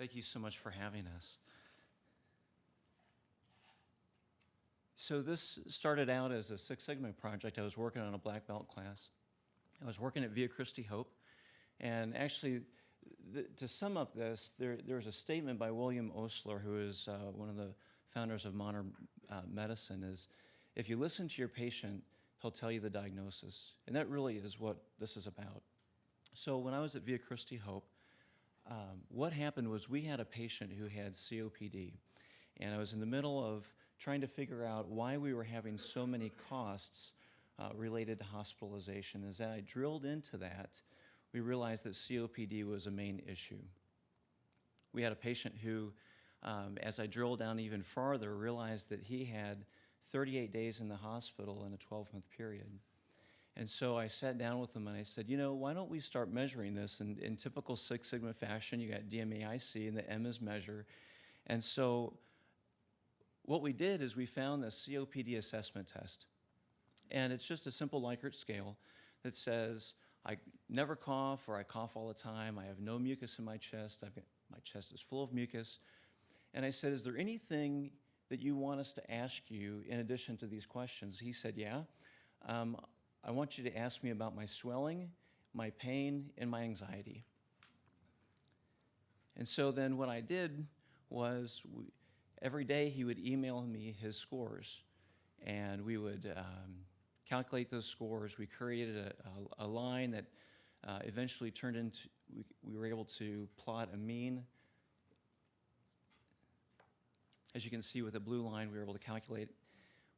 Thank you so much for having us. So this started out as a Six Sigma project. I was working on a black belt class. I was working at Via Christi Hope. And actually, to sum up this, there's a statement by William Osler, who is one of the founders of modern medicine, is if you listen to your patient, he'll tell you the diagnosis. And that really is what this is about. So when I was at Via Christi Hope, what happened was we had a patient who had COPD. And I was in the middle of trying to figure out why we were having so many costs related to hospitalization. As I drilled into that, we realized that COPD was a main issue. We had a patient who, as I drilled down even farther, realized that he had 38 days in the hospital in a 12-month period. And so I sat down with him and I said, you know, why don't we start measuring this in typical Six Sigma fashion? You got DMAIC and the M is measure. And so what we did is we found the COPD assessment test. And it's just a simple Likert scale that says, I never cough or I cough all the time. I have no mucus in my chest. My chest is full of mucus. And I said, is there anything that you want us to ask you in addition to these questions? He said, yeah. I want you to ask me about my swelling, my pain, and my anxiety. And so then what I did was every day he would email me his scores, and we would calculate those scores. We created a line that eventually turned into, we were able to plot a mean. As you can see with the blue line, we were able to calculate.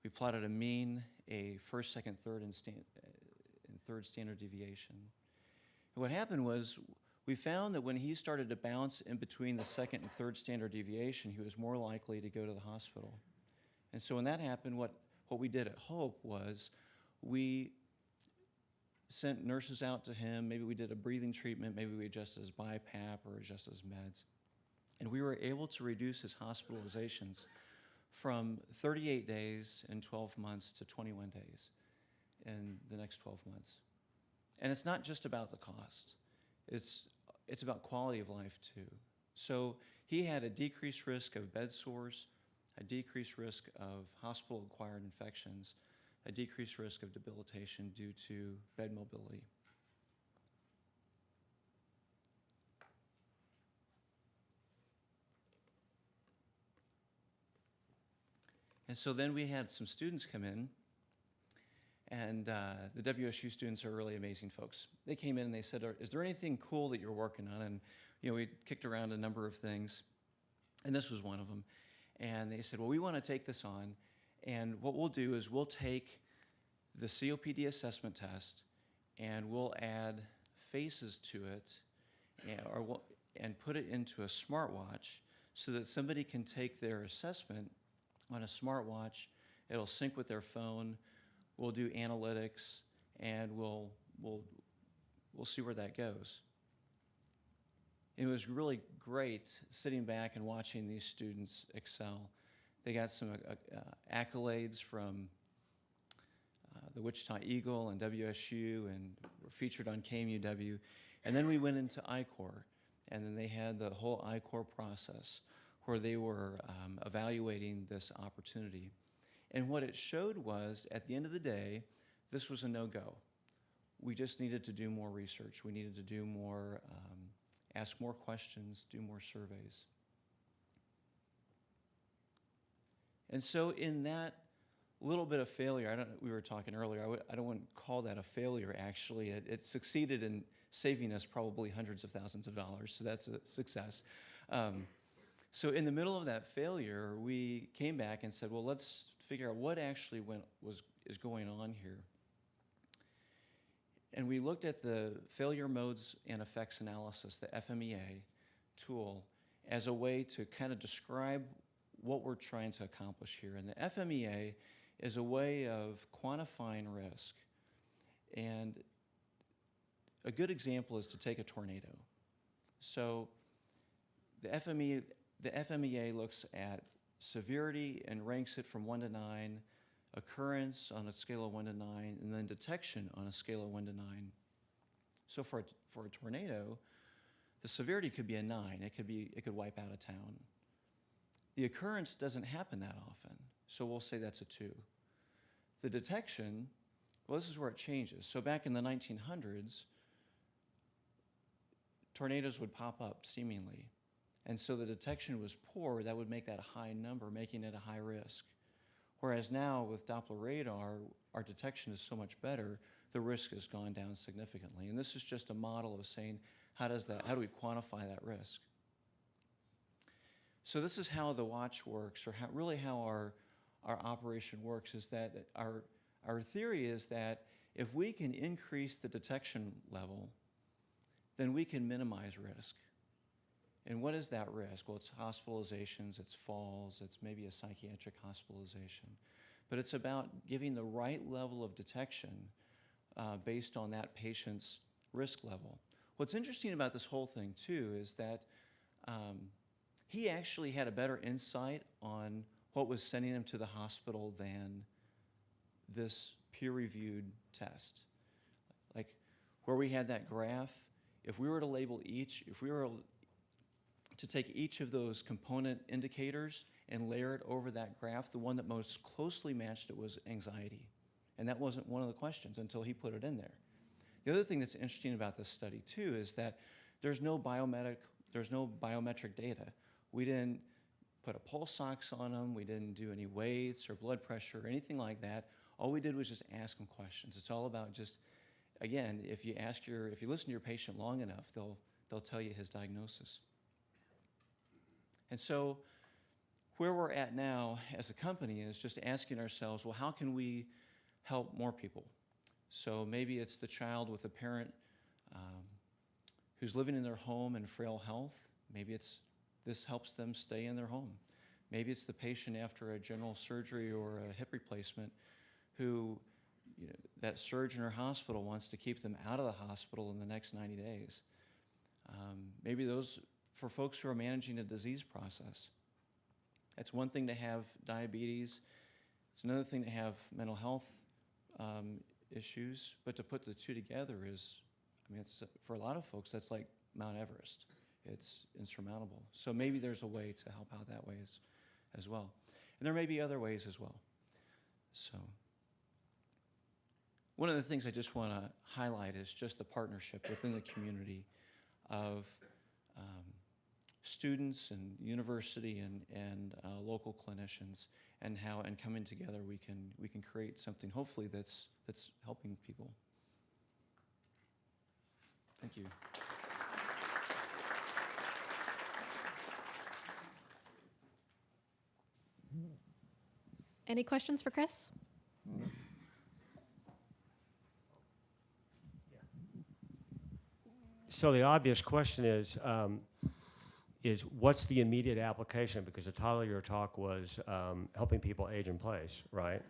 We plotted a mean, a first, second, third, and third standard deviation. And what happened was we found that when he started to bounce in between the second and third standard deviation, he was more likely to go to the hospital. And so when that happened, what we did at Hope was we sent nurses out to him. Maybe we did a breathing treatment. Maybe we adjusted his BiPAP or adjusted his meds. And we were able to reduce his hospitalizations from 38 days in 12 months to 21 days in the next 12 months. And it's not just about the cost. It's about quality of life too. So he had a decreased risk of bed sores, a decreased risk of hospital-acquired infections, a decreased risk of debilitation due to bed mobility. And so then we had some students come in, and the WSU students are really amazing folks. They came in and they said, is there anything cool that you're working on? And we kicked around a number of things, and this was one of them. And they said, well, we want to take this on, and what we'll do is we'll take the COPD assessment test, and we'll add faces to it, and put it into a smartwatch so that somebody can take their assessment on a smartwatch. It'll sync with their phone. We'll do analytics, and we'll see where that goes. It was really great sitting back and watching these students excel. They got some accolades from the Wichita Eagle and WSU, and were featured on KMUW. And then we went into I-Corps, and then they had the whole I-Corps process where they were evaluating this opportunity. And what it showed was, at the end of the day, this was a no-go. We just needed to do more research. We needed to do more, ask more questions, do more surveys. And so in that little bit of failure, we were talking earlier, I don't want to call that a failure, actually. It succeeded in saving us probably hundreds of thousands of dollars, so that's a success. So in the middle of that failure, we came back and said, well, let's figure out what actually is going on here. And we looked at the failure modes and effects analysis, the FMEA tool, as a way to kind of describe what we're trying to accomplish here. And the FMEA is a way of quantifying risk. And a good example is to take a tornado. So the FMEA looks at severity and ranks it from 1 to 9, occurrence on a scale of 1 to 9, and then detection on a scale of 1 to 9. So for a tornado, the severity could be a 9. It could wipe out a town. The occurrence doesn't happen that often, so we'll say that's a 2. The detection, well, this is where it changes. So back in the 1900s, tornadoes would pop up seemingly. And so the detection was poor. That would make that a high number, making it a high risk. Whereas now with Doppler radar, our detection is so much better, the risk has gone down significantly. And this is just a model of saying, how do we quantify that risk? So this is how the watch works, or how our operation works, is that our theory is that if we can increase the detection level, then we can minimize risk. And what is that risk? Well, it's hospitalizations, it's falls, it's maybe a psychiatric hospitalization. But it's about giving the right level of detection based on that patient's risk level. What's interesting about this whole thing, too, is that he actually had a better insight on what was sending him to the hospital than this peer-reviewed test. Like where we had that graph, if we were to label each, if we were to take each of those component indicators and layer it over that graph, the one that most closely matched it was anxiety. And that wasn't one of the questions until he put it in there. The other thing that's interesting about this study too is that there's no biometric data. We didn't put a pulse ox on them, we didn't do any weights or blood pressure or anything like that. All we did was just ask them questions. It's all about just, again, if you listen to your patient long enough, they'll tell you his diagnosis. And so where we're at now as a company is just asking ourselves, well, how can we help more people? So maybe it's the child with a parent who's living in their home in frail health. Maybe this helps them stay in their home. Maybe it's the patient after a general surgery or a hip replacement who, that surgeon or hospital wants to keep them out of the hospital in the next 90 days. Maybe those for folks who are managing a disease process. It's one thing to have diabetes. It's another thing to have mental health issues, but to put the two together is, it's, for a lot of folks, that's like Mount Everest. It's insurmountable. So maybe there's a way to help out that way as well. And there may be other ways as well. So one of the things I just want to highlight is just the partnership within the community of students and university and local clinicians, and how, and coming together, we can create something hopefully that's helping people. Thank you. Any questions for Chris? So the obvious question is what's the immediate application? Because the title of your talk was helping people age in place, right?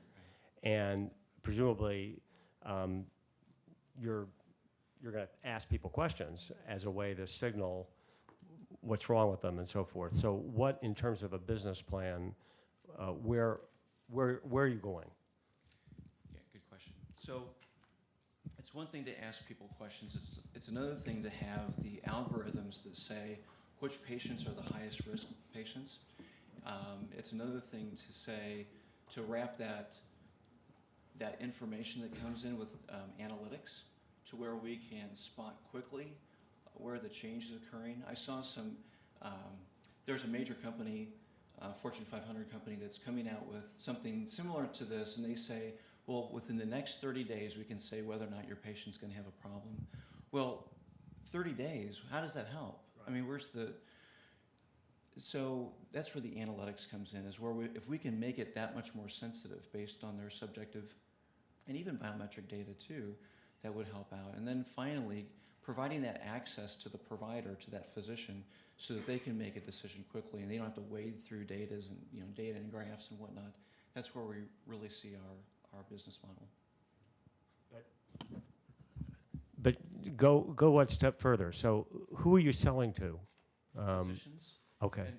And presumably you're going to ask people questions as a way to signal what's wrong with them and so forth. So what, in terms of a business plan, where are you going? Yeah, good question. So it's one thing to ask people questions. It's another thing to have the algorithms that say which patients are the highest risk patients. It's another thing to say, to wrap that information that comes in with analytics to where we can spot quickly where the change is occurring. I saw there's a major company, Fortune 500 company, that's coming out with something similar to this, and they say, well, within the next 30 days, we can say whether or not your patient's going to have a problem. Well, 30 days, how does that help? Right. So that's where the analytics comes in, is where if we can make it that much more sensitive based on their subjective and even biometric data too, that would help out. And then finally, providing that access to the provider, to that physician, so that they can make a decision quickly and they don't have to wade through data and graphs and whatnot. That's where we really see our business model. But go one step further. So who are you selling to? Physicians. Okay. And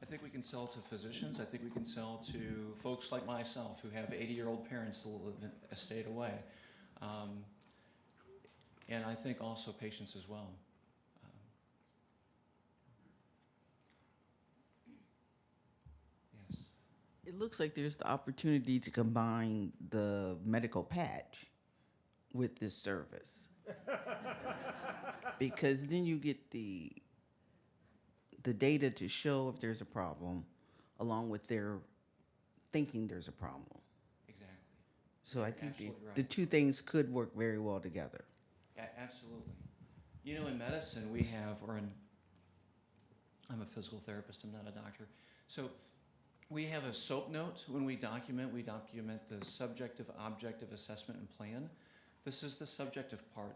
I think we can sell to physicians. I think we can sell to folks like myself who have 80-year-old parents that live a state away. And I think also patients as well. It looks like there's the opportunity to combine the medical patch with this service. Because then you get the data to show if there's a problem, along with their thinking there's a problem. Exactly. So I You're think absolutely right. the two things could work very well together. Absolutely. You know, in medicine, we have, I'm a physical therapist, I'm not a doctor. So we have a SOAP note when we document the subjective, objective assessment and plan. This is the subjective part.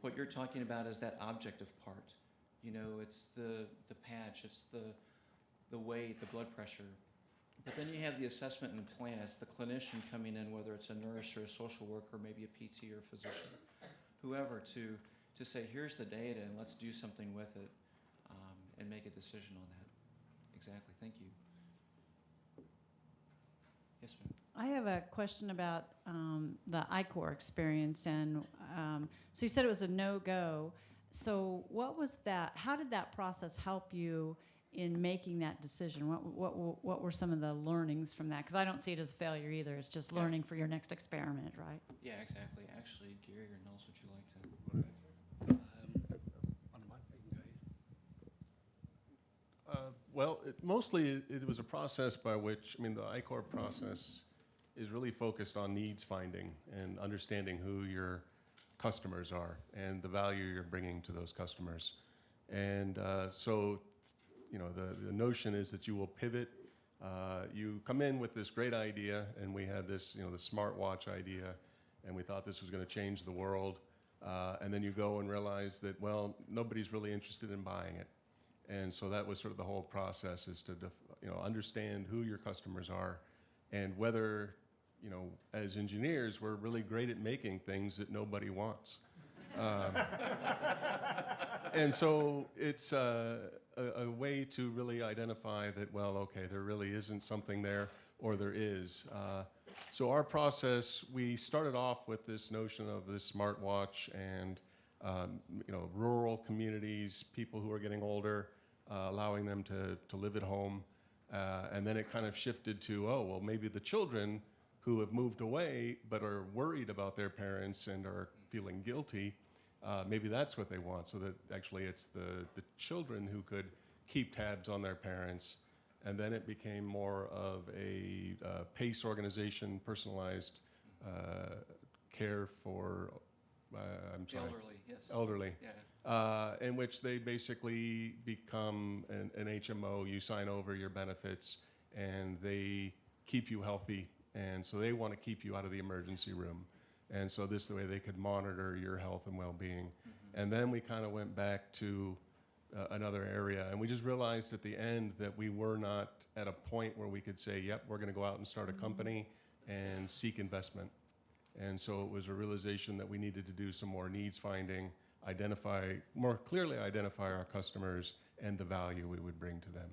What you're talking about is that objective part. You know, it's the patch, it's the weight, the blood pressure. But then you have the assessment and plan. It's the clinician coming in, whether it's a nurse or a social worker, maybe a PT or a physician, whoever, to say, here's the data and let's do something with it and make a decision on that. Exactly. Thank you. Yes, ma'am. I have a question about the ICOR experience, and so you said it was a no-go. So what was that? How did that process help you in making that decision? What were some of the learnings from that? Because I don't see it as a failure either. It's just learning for your next experiment, right? Yeah, exactly. Actually, Gary or Nels, would you like to? Well, mostly it was a process by which, I mean, the ICOR process is really focused on needs finding and understanding who your customers are and the value you're bringing to those customers. And so, you know, the notion is that you will pivot. You come in with this great idea, and we had this, you know, the smartwatch idea, and we thought this was going to change the world. And then you go and realize that, well, nobody's really interested in buying it. And so that was sort of the whole process, is to you know, understand who your customers are and whether, you know, as engineers, we're really great at making things that nobody wants. And so it's a way to really identify that, well, okay, there really isn't something there, or there is. So our process, we started off with this notion of this smartwatch and you know, rural communities, people who are getting older, allowing them to live at home. And then it kind of shifted to, oh, well, maybe the children who have moved away but are worried about their parents and are feeling guilty, maybe that's what they want, so that actually it's the children who could keep tabs on their parents. And then it became more of a PACE organization, personalized care for I'm sorry. Elderly, yes. Elderly, Yeah. in which they basically become an HMO. You sign over your benefits, and they keep you healthy, and so they want to keep you out of the emergency room. And so this is the way they could monitor your health and well-being. Mm-hmm. And then we kind of went back to another area, and we just realized at the end that we were not at a point where we could say, yep, we're going to go out and start a company and seek investment. And so it was a realization that we needed to do some more needs finding, more clearly identify our customers and the value we would bring to them.